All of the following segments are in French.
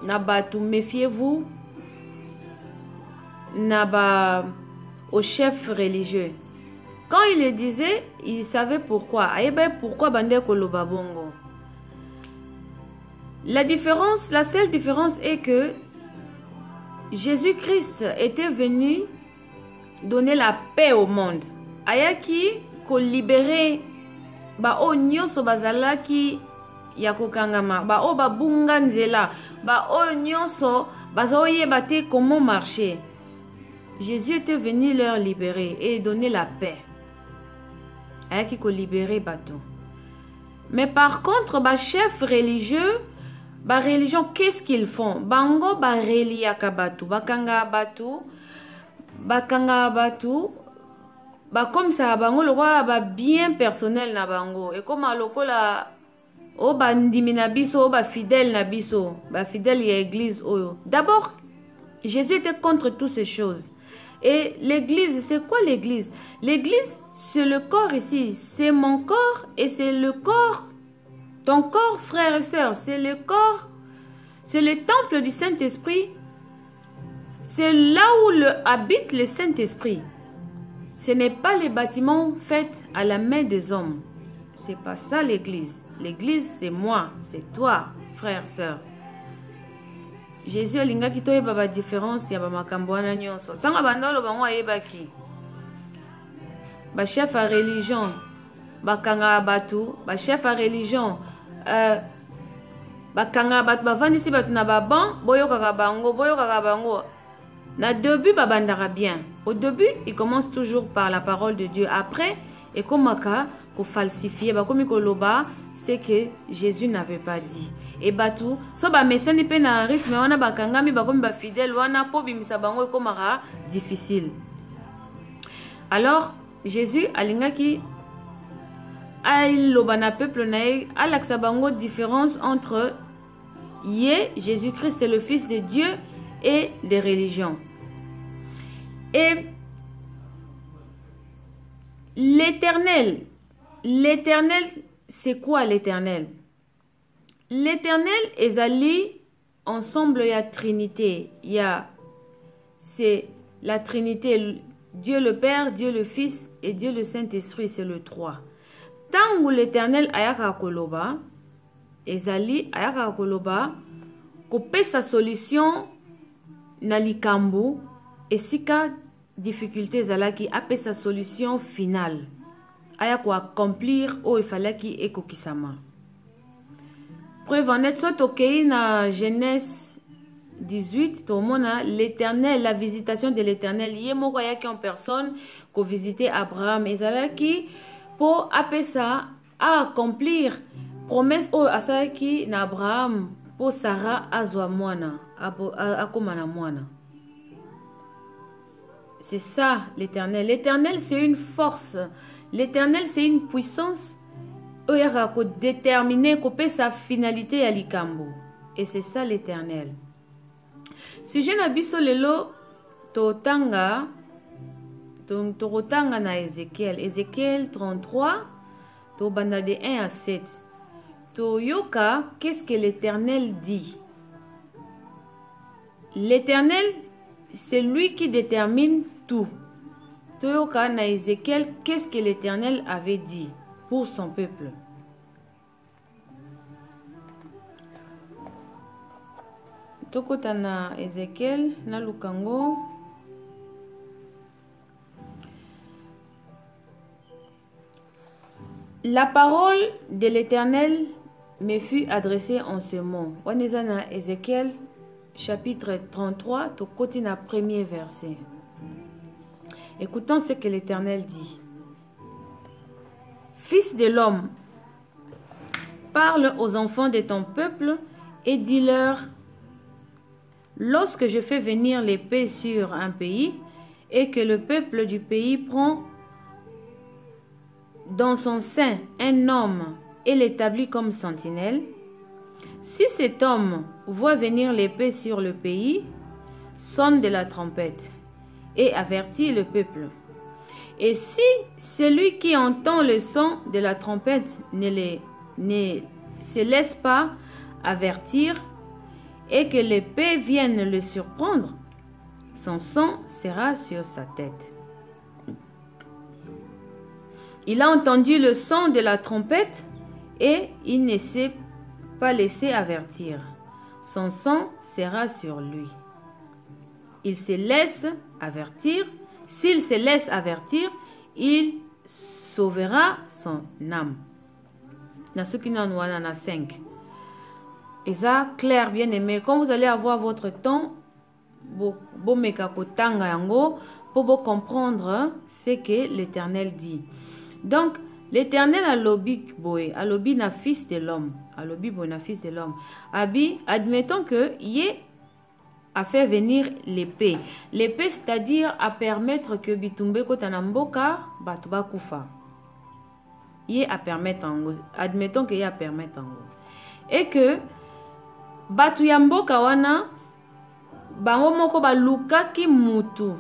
Nabatu, méfiez-vous au chef religieux. Quand il le disait, il savait pourquoi. Pourquoi bande koloba bongo. La seule différence est que Jésus-Christ était venu donner la paix au monde. Ayaki ko libérer ba o nyonso bazalaki ya kokangama, ba o babunga nzela, ba o nyonso bazoyeba te comment marcher. Jésus était venu leur libérer et donner la paix. Ayaki ko libérer bateau. Mais par contre, ba chef religieux, ba religion, qu'est-ce qu'ils font? Bango ba reliaka batu, bakanga batu, ba comme ça bango le roi ba bien personnel na bango. Et comme lokola o ba ndimi na biso, o ba fidèle na biso, ba fidèle ya église oyo. D'abord, Jésus était contre toutes ces choses. Et l'église, c'est quoi l'église? L'église, c'est le corps ici. C'est mon corps et c'est le corps. Ton corps, frère et sœur, c'est le corps. C'est le temple du Saint-Esprit. C'est là où habite le Saint-Esprit. Ce n'est pas les bâtiments faits à la main des hommes. C'est pas ça l'église. L'église, c'est moi, c'est toi, frère, sœur. Jésus alinga ki toyeba ba différence ya ba makambo wana nyonso. Tanga bandolo bango ayebaki. Ba chef à religion, ba kanga batu, ba chef à religion, ba kanga batu ba vandisi batu na ba ban, boyoka bango. Na début ba bandara bien. Au début, il commence toujours par la parole de Dieu. Après, et komaka ko falsifier ba komi ko loba, c'est que Jésus n'avait pas dit. Et batu so ba mesani pe na rythme wana bakangami bakomi ba fidèle wana po bimisa bango ekomaka difficile. Alors Jésus alingaki ailoba na peuple na alaksa bango différence entre Jésus-Christ est le fils de Dieu et les religions. Et l'éternel, c'est quoi l'éternel? L'éternel ezali ensemble ya Trinité. C'est la Trinité, Dieu le Père, Dieu le Fils et Dieu le Saint-Esprit, c'est le 3. Tant où l'éternel ayaka koloba, ezali ayaka koloba, kope sa solution na likambo, et sika difficulté zalaki ape sa solution finale. Ayako accomplir o ifalaki ekokisama. Preuve en est, soit ok na Genèse 18, tomona l'éternel, la visitation de l'éternel, yemoko yaki en personne, ko visiter Abraham, ezalaki, pour apesa à accomplir promesse o asaki na Abraham, pour Sarah azwa mwana, akomana mwana. C'est ça l'éternel. L'éternel, c'est une force. L'éternel, c'est une puissance. Déterminer sa finalité à l'ikambo. Et c'est ça l'éternel. Sujet na biso lelo totanga na Ézéchiel. Ézéchiel 33, to banda de 1 à 7. To yoka, qu'est-ce que l'éternel dit? L'éternel, c'est lui qui détermine tout. Toyoka na Ézéchiel, qu'est-ce que l'éternel avait dit pour son peuple? Tokota na Ézéchiel, na Lukango. La parole de l'éternel me fut adressée en ce mot. Wanezana Ézéchiel chapitre 33, to côté na premier verset. Écoutons ce que l'Éternel dit. Fils de l'homme, parle aux enfants de ton peuple et dis-leur, lorsque je fais venir l'épée sur un pays et que le peuple du pays prend dans son sein un homme et l'établit comme sentinelle, si cet homme voit venir l'épée sur le pays, sonne de la trompette et avertit le peuple. Et si celui qui entend le son de la trompette ne se laisse pas avertir et que l'épée vienne le surprendre, son sang sera sur sa tête. Il a entendu le son de la trompette et il ne s'est pas laissé avertir. Son sang sera sur lui. Il se laisse avertir. S'il se laisse avertir, il sauvera son âme. Dans ce qui n'en a 5. Et ça, clair, bien aimé. Quand vous allez avoir votre temps, pour comprendre ce que l'Éternel dit. Donc, l'Éternel a lobi boé, a lobi na fils de l'homme, a lobi boé na fils de l'homme. Abi, admettons que Yé a fait venir l'épée. L'épée, c'est-à-dire à permettre que bitumbe kotanamboka batuba kufa. Yé a permettre en gros. Admettons que Yé a permettre en gros. Et que batuyamboka wana bango moko balukaki mutu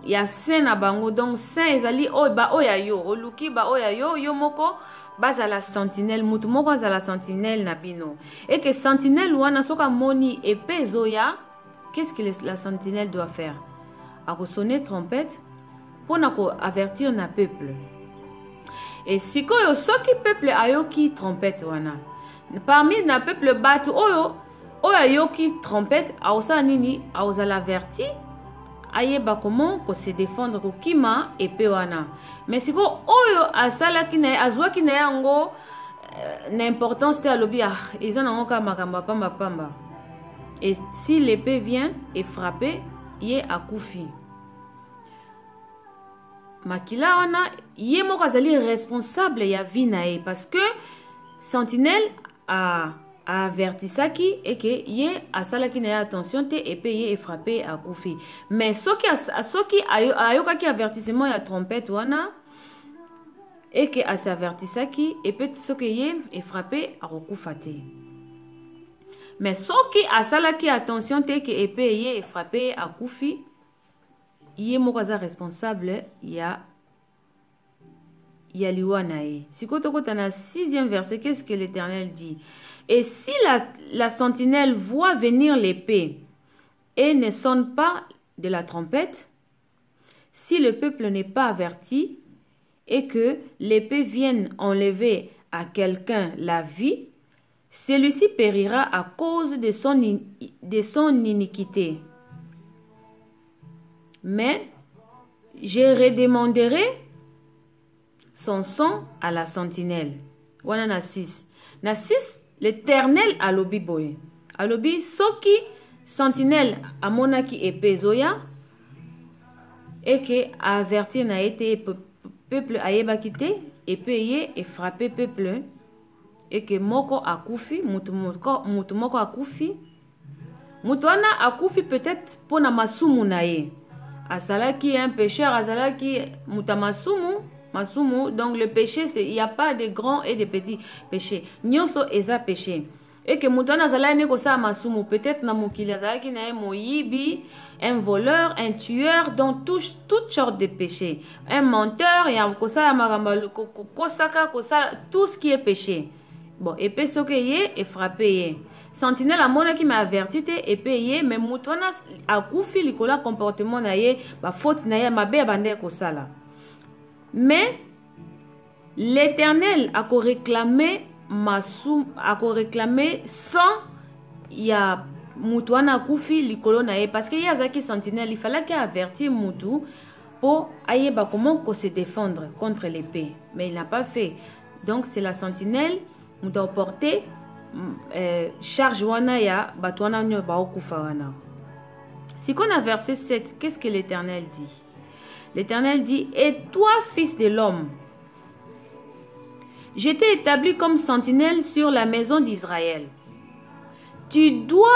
ya saint na bango, donc saint ezali o ba oya yo oluki ba oya yo yo moko baza la sentinelle mutu moko za la sentinelle na bino, et que sentinelle wana soka moni épée zoya, qu'est-ce que la sentinelle doit faire? A sonner trompette pour na ko avertir na peuple. Et sikoyo soki peuple ayoki trompette wana parmi na peuple batu oyo yoki trompette aosa nini aosa l'averti ayeba comment ko se défendre ko kima épée wana. Mais siko oyo asala kina azwa kina yango n'importance te alobi ils en ont ka makamba pamba pamba, et si l'épée vient et frapper yé akufi makila wana yé moko azali responsable ya vie na ye, parce que sentinelle a avertisaki et que yé asalaki na attention te et payé et frappé à koufi. Mais soki ayokaki avertissement ya trompette wana et que asavertisaki et peut soki yé et frappé à koufate. Mais soki asalaki attention te que et payé et frappé à koufi, yé mokaza responsable ya liwanae. Si kotokota na 6e verset, qu'est-ce que l'Éternel dit? Et si la sentinelle voit venir l'épée et ne sonne pas de la trompette, si le peuple n'est pas averti et que l'épée vienne enlever à quelqu'un la vie, celui-ci périra à cause de son iniquité. Mais je redemanderai son sang à la sentinelle. Wana na 6. Na 6, l'Éternel a lobi boye. A lobi soki sentinelle a monaki épée zoya et que avertir na été peuple ayeba kite et payé et frappé peuple et que moko akufi mutu moko akufi mutu wana akufi peut-être pona masumu na ye asalaki un pécheur asalaki mutamasumu masumu, donc le péché, il n'y a pas de grands et de petits péchés. Nyoso eza péché. Et que moutana zala ne kosa masumu, peut-être na mukili azalaki na moyibi, un voleur, un tueur, donc toutes sortes de péchés. Un menteur, ya kosa maramba kosaka kosa tout ce qui est péché. Bon, et pesoke ye et frappé ye. Sentinelle a mona qui m'a averti et payé, mais moutana a koufi likola comportement na ye, ba faute na ye mabe bande kosala. Mais l'Éternel a réclamé sans ya mutuana kufi likolo na ye, parce qu'il y a zaki sentinelle, il fallait qu'il avertisse mutu pour ayeba comment se défendre contre l'épée, mais il n'a pas fait. Donc c'est la sentinelle mutu porté charge wana ya batwana nyo ba okufa wana. Si qu'on a verset 7, qu'est-ce que l'Éternel dit? L'Éternel dit, et toi, fils de l'homme, je t'ai établi comme sentinelle sur la maison d'Israël. Tu dois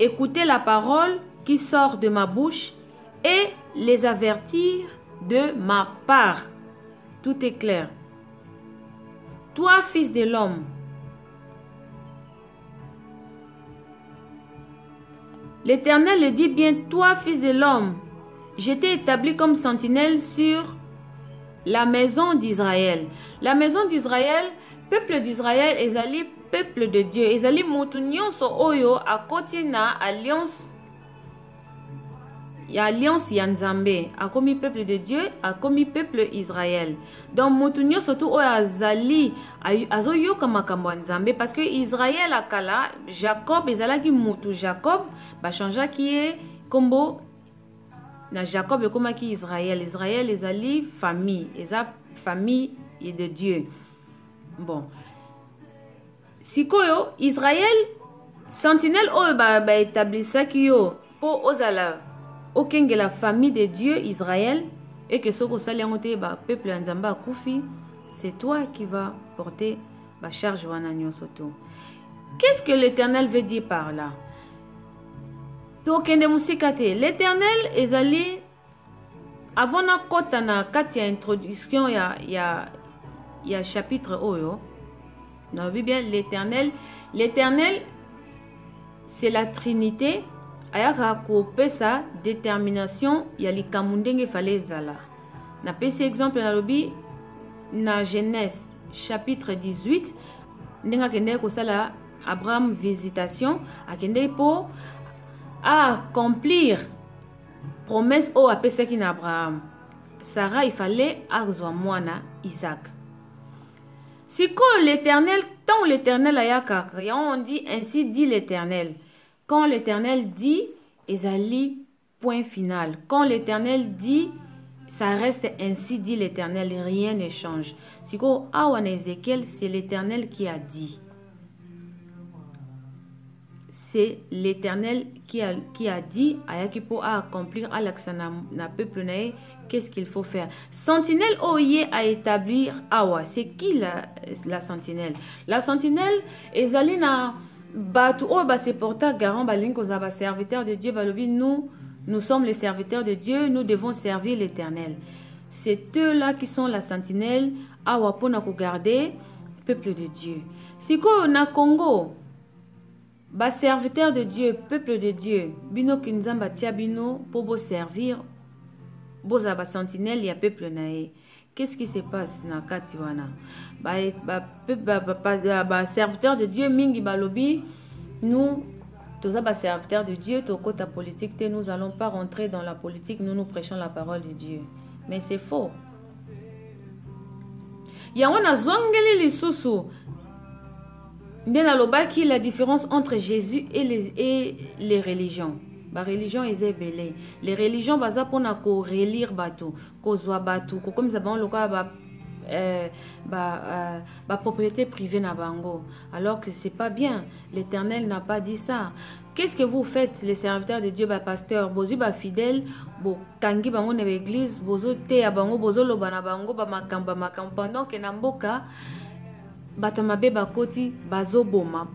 écouter la parole qui sort de ma bouche et les avertir de ma part. Tout est clair. Toi, fils de l'homme, l'Éternel le dit bien, toi, fils de l'homme, je t'ai établi comme sentinelle sur la maison d'Israël. La maison d'Israël, peuple d'Israël, ezali peuple de Dieu. Ezali mutu nyonso oyo akoti na alliance. Ya alliance ya Nzambe. Akomi peuple de Dieu, akomi peuple Israël. Donc mutu nyonso tu oyo azali azo yoka makambo ya Nzambe parce que Israël akala Jacob ezalaki mutu Jacob ba changea ki e kombo na Jacob ekomaki Israël. Israël ezali famille, eza famille de Dieu. Bon. Sikoyo Israël sentinelle oyo ba établisaki yo po ozala aucun de la famille de Dieu Israël et que soko sali yangote ba peuple ya Nzambe akufi, c'est toi qui va porter ba charge wana nyonso to. Qu'est-ce que l'Éternel veut dire par là? Tokende musikate l'Éternel ezali avant na kota na kati ya introduction ya chapitre oyo. Non, oui bien l'Éternel c'est la Trinité. Ayaka kope sa détermination ya likamundenge fallait zala. Na pesi exemple na lobi na Genèse chapitre 18 ndenga kende ko sala Abraham visitation akende po accomplir promesse o apesaki na Abraham. Sarah il fallait azwa mwana Isaac. Si quand l'Éternel tant l'Éternel ayaka on dit ainsi dit l'Éternel. Quand l'Éternel dit, ezali point final. Quand l'Éternel dit, ça reste ainsi dit l'Éternel, rien ne change. Si ko awa na Ézéchiel, c'est l'Éternel qui a dit. C'est l'Éternel qui a dit, ayaki po a accomplir alaksana na peuple nae, qu'est-ce qu'il faut faire. Sentinelle oye a établir awa. C'est qui la sentinelle? La sentinelle ezali na Batu o ba se porta garant balinko za ba serviteur de Dieu balobi nous sommes les serviteurs de Dieu, nous devons servir l'Éternel. C'est eux là qui sont la sentinelle awa pona ko garder peuple de Dieu. Siko na Congo ba serviteur de Dieu, peuple de Dieu, bino kinzamba tia bino pour bo servir boza ba sentinelle ya peuple nae. Qu'est-ce qui se passe na katiwana? Ba serviteur de Dieu mingi balobi nous tous ba serviteurs de Dieu to kota politique nous allons pas rentrer dans la politique, nous prêchons la parole de Dieu. Mais c'est faux. Yango na zongeli lisusu ndena lobaki la différence entre Jésus et les religions. Ba religion ezebele. Les religions baza pona ko relire bato, ko zwa bato, ko comme ça ba loka ba propriété privée na bango. Alors que c'est pas bien. L'Éternel n'a pas dit ça. Qu'est-ce que vous faites les serviteurs de Dieu, ba pasteur, bozu ba fidèle, bo kangi bango na l'église, bozo te ya bango, bozo loba na bango ba makamba pendant que na mboka Batamabe bakoti bazoboma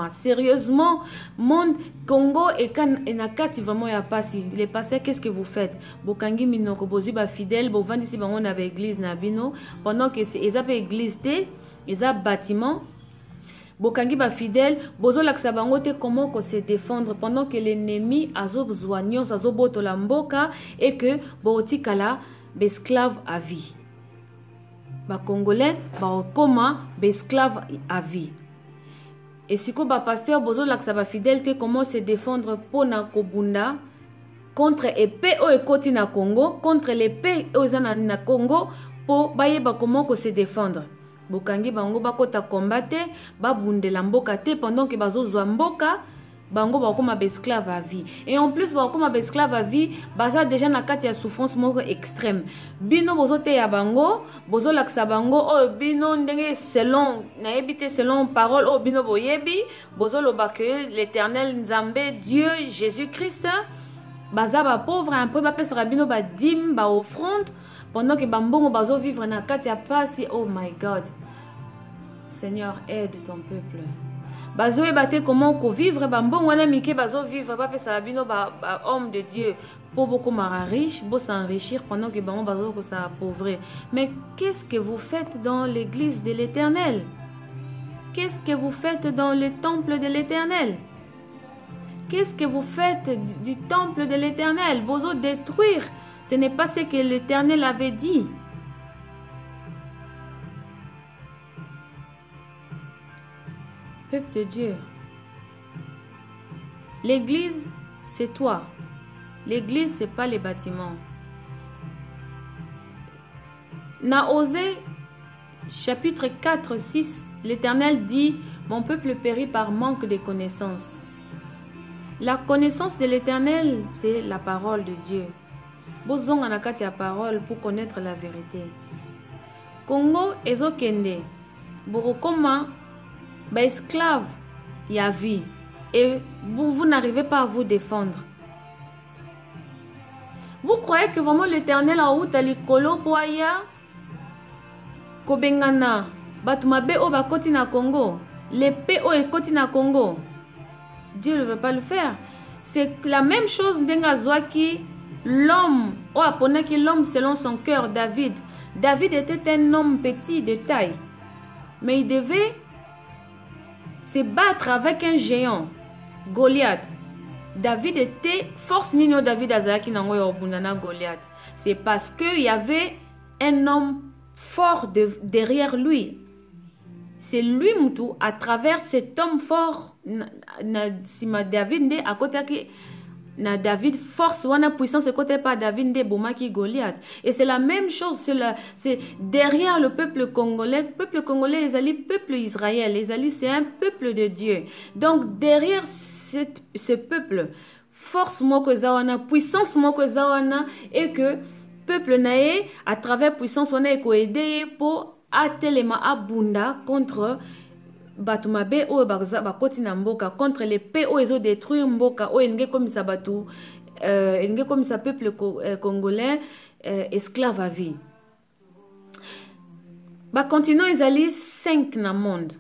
sérieusement monde Congo et nakati vraiment ya pasi les pasteurs qu'est-ce que vous faites bokangi minoko bozu ba fidèle bo vandisi bango na église na bino pendant que c'est eza église te eza bâtiment bokangi ba fidèle bozo laksa bango te comment ko se défendre pendant que l'ennemi azobzwa nyonso azobotola mboka et que botikala esclave à vie. Ba Congolais ba koma ba esclave à vie. Et si ko ba pasteur bozo laksa ba fidélité comment se défendre pour na kobunda contre épée o ekoti na Congo, contre l'épée ozana na Congo pour bayeba comment ko se défendre. Bokangi bango bakota combattre ba bundela mboka te pendant que bazo zwa mboka bango bakoma esclave à vie. Et en plus bakoma esclave à vie baza déjà na kati ya souffrance moko extrême. Bino bozo te ya bango bozo laksa bango o bino ndenge selon na ebité selon parole o bino boyebi bozo loba que l'Éternel Nzambe Dieu Jésus-Christ baza ba pauvre un peu ba pesa bino ba dîme ba offrande pendant que bambongo bazo vivre na kati ya pasi. Oh my God, Seigneur aide ton peuple. Bazo ebate comment ko vivre bambongo na mike bazo vivre ba pesa bino ba homme de Dieu pour beaucoup mara riche pour s'enrichir pendant que bambongo bazo ko sa pauvre. Mais qu'est-ce que vous faites dans l'église de l'Éternel? Qu'est-ce que vous faites dans le temple de l'Éternel? Qu'est-ce que vous faites du temple de l'Éternel? Bozo détruire, ce n'est pas ce que l'Éternel avait dit. Peuple de Dieu, l'église, c'est toi. L'église, c'est pas les bâtiments. Dans Osée, chapitre 4, 6, l'Éternel dit, mon peuple périt par manque de connaissances. La connaissance de l'Éternel, c'est la parole de Dieu. Bozong anakati ya parole pour connaître la vérité. Congo ezokende, borokoma ba esclave ya vie et vous n'arrivez pas à vous défendre. Vous croyez que vraiment l'Éternel a outa likolo po aya kobengana batu mabe o bakoti na Congo, l'épée o ekoti na Congo? Dieu ne veut pas le faire. C'est la même chose d'Engazwaki, l'homme, ou aponaki l'homme selon son cœur, David. David était un homme petit de taille, mais il devait se battre avec un géant, Goliath. David était force nino David Azaki nango yobundana Goliath. C'est parce qu'il y avait un homme fort derrière lui. C'est lui Moutou, à travers cet homme fort, sima David à côté na David force wana puissance côté pas David de bomaki Goliath. Et c'est la même chose, c'est derrière le peuple congolais. Le peuple congolais, les alliés, peuple Israël, les alliés, c'est un peuple de Dieu. Donc derrière ce peuple, force moko zawana, puissance moko zawana, et que peuple nae à travers puissance wana eko aider pour atelema abunda contre batumabe o bakoti na mboka, contre les paix o ezo détruire mboka o elinge comme ça batu elinge comme ça peuple congolais esclave à vie. Ba continent ezali 5 na monde,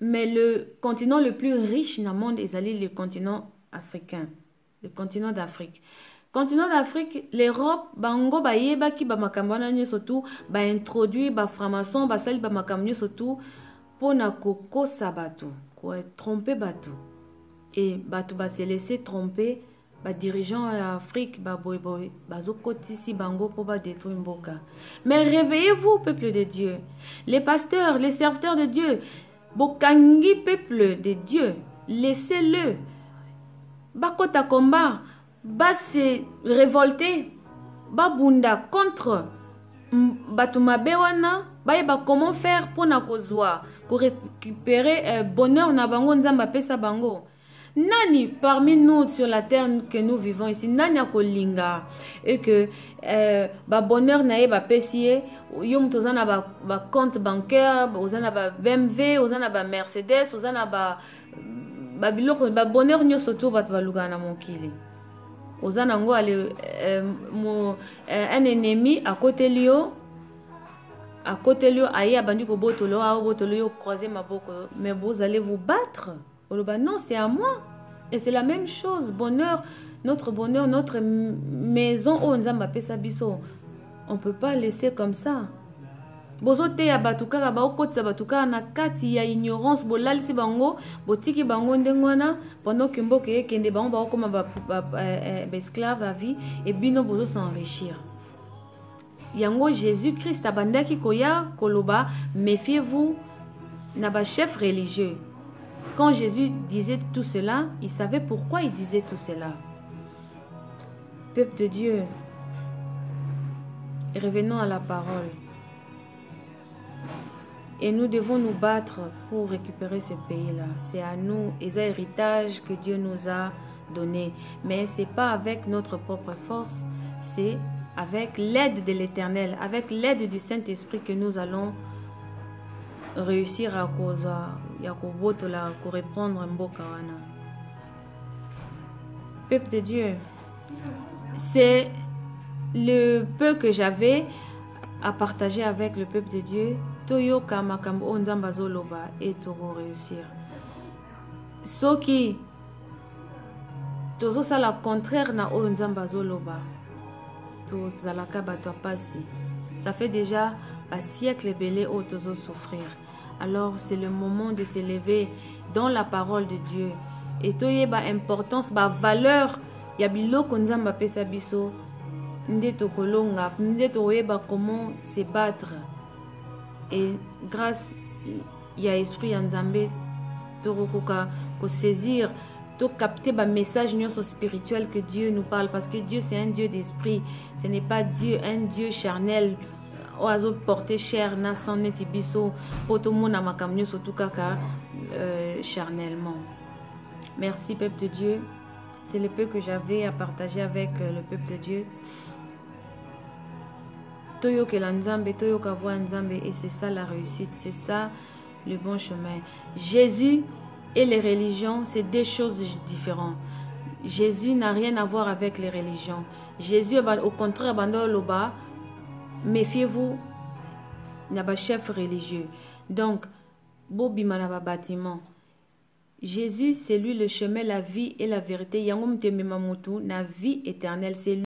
mais le continent le plus riche na monde ezali le continent africain, le continent d'Afrique. Continent d'Afrique, l'Europe, bango ba yeba ki ba makambana nyosotu, ba introduit ba franc-maçon, ba sali ba makamnyo sotu pour na koko sabatu, ko tromper batu. Et batu ba se laisser tromper, ba dirigeants d'Afrique, ba boy boy, ba zokotisi bango pour ba détruire mboka. Mais réveillez-vous, peuple de Dieu. Les pasteurs, les serviteurs de Dieu, bokangi peuple de Dieu, laissez-le. Bakota combat. Ba se révolter, ba bunda contre batumabe wana, ba yeba comment faire pour na kozwa, pour récupérer bonheur na bango nzamba pesa bango. Nani parmi nous sur la terre que nous vivons ici, nani akolinga et que ba bonheur na yeba pesie, yom tozana ba compte bancaire, ozana ba BMW, ozana ba Mercedes, ozana ba biloko ba bonheur nyoso to bat baluga na mokili. Ozanango un ennemi à côté lio aïe abandi ko botolo a botolo yo croiser ma boko, mais vous allez vous battre. Non, c'est à moi. Et c'est la même chose, bonheur, notre maison o nzamba pesa biso. On peut pas laisser comme ça. Bozote ya batuka ba okotsa batuka na kati ya ignorance bolalisi bango botiki bango ndengwana pendant que mboka ekende bango ba okoma ba esclave à vie et bino bozo s'enrichir. Yango Jésus-Christ abandaki koya koloba méfiez-vous na ba chef religieux. Quand Jésus disait tout cela, il savait pourquoi il disait tout cela. Peuple de Dieu, revenons à la parole. Et nous devons nous battre pour récupérer ce pays-là. C'est à nous, et c'est l'héritage que Dieu nous a donné. Mais ce n'est pas avec notre propre force, c'est avec l'aide de l'Éternel, avec l'aide du Saint-Esprit que nous allons réussir à reprendre Mboka wana. Peuple de Dieu, c'est le peu que j'avais à partager avec le peuple de Dieu. Toyoka makambo onzamba zoloba et toro réussir. Soki tozo sala contraire na onzamba zoloba, to zalaka bato pasi. Ça fait déjà un siècle belé o tozo souffrir. Alors c'est le moment de se lever dans la parole de Dieu et toyeba importance ba valeur ya biloko nzamba pesa biso ndeto kolonga ndeto yeba comment se battre. Et grâce à l'esprit Nzambe, torokoka ko saisir to capter ba message spirituel que Dieu nous parle, parce que Dieu c'est un Dieu d'esprit, ce n'est pas Dieu un Dieu charnel oiseau porter chair na son etibiso poto mona makamnyo surtout kaka charnellement. Merci peuple de Dieu, c'est le peu que j'avais à partager avec le peuple de Dieu. Toyoke la nzambe, toyoka voix nzambe, et c'est ça la réussite, c'est ça le bon chemin. Jésus et les religions, c'est deux choses différentes. Jésus n'a rien à voir avec les religions. Jésus, au contraire, loba, méfiez-vous, il n'y a pas de chef religieux. Donc, bobima na ba bâtiment. Jésus, c'est lui le chemin, la vie et la vérité. Yangom te memamutu, na vie éternelle, c'est lui.